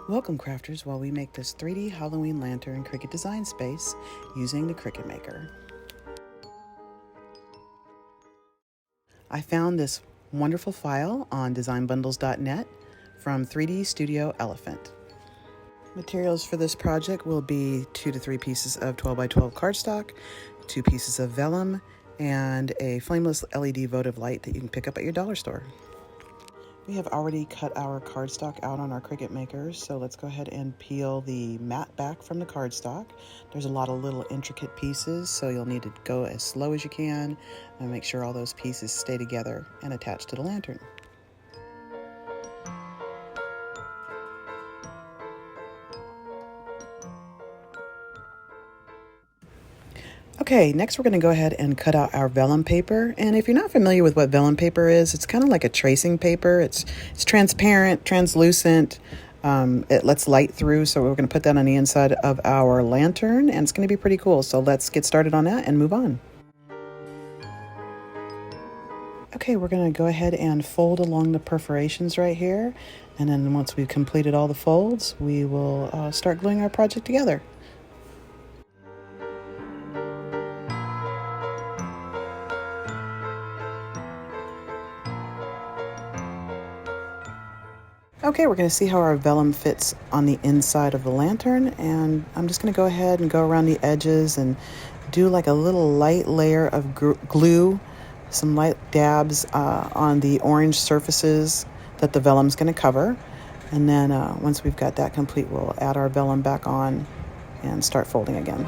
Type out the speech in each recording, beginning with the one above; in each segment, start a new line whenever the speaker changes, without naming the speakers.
Welcome crafters while we make this 3D Halloween lantern Cricut design space using the Cricut Maker. I found this wonderful file on designbundles.net from 3D Studio Elephant. Materials for this project will be 2 to 3 pieces of 12 by 12 cardstock, 2 pieces of vellum, and a flameless LED votive light that you can pick up at your dollar store. We have already cut our cardstock out on our Cricut Maker, so let's go ahead and peel the mat back from the cardstock. There's a lot of little intricate pieces, so you'll need to go as slow as you can and make sure all those pieces stay together and attach to the lantern. Okay, next we're going to go ahead and cut out our vellum paper. And if you're not familiar with what vellum paper is, it's kind of like a tracing paper. It's transparent, translucent. It lets light through, so we're going to put that on the inside of our lantern, and it's going to be pretty cool. So let's get started on that and move on. Okay, we're going to go ahead and fold along the perforations right here. And then once we've completed all the folds, we will start gluing our project together. Okay, we're going to see how our vellum fits on the inside of the lantern, and I'm just going to go ahead and go around the edges and do like a little light layer of glue, some light dabs on the orange surfaces that the vellum's going to cover. And then once we've got that complete, we'll add our vellum back on and start folding again.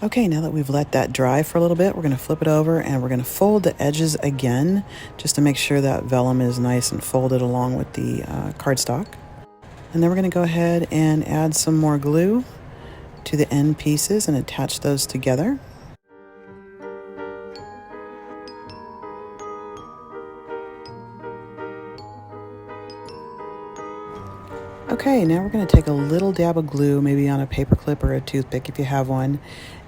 Okay, now that we've let that dry for a little bit, we're going to flip it over and we're going to fold the edges again just to make sure that vellum is nice and folded along with the cardstock. And then we're going to go ahead and add some more glue to the end pieces and attach those together. Okay, now we're going to take a little dab of glue, maybe on a paper clip or a toothpick if you have one,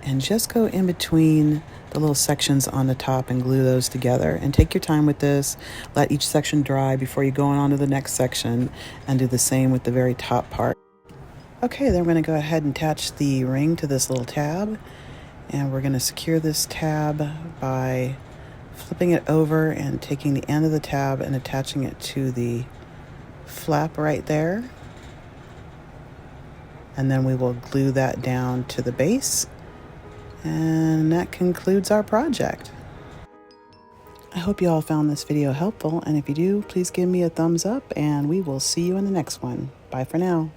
and just go in between the little sections on the top and glue those together. And take your time with this. Let each section dry before you go on to the next section, and do the same with the very top part. Okay, then we're going to go ahead and attach the ring to this little tab, and we're going to secure this tab by flipping it over and taking the end of the tab and attaching it to the flap right there. And then we will glue that down to the base. And that concludes our project. I hope you all found this video helpful, and if you do, please give me a thumbs up, and we will see you in the next one. Bye for now.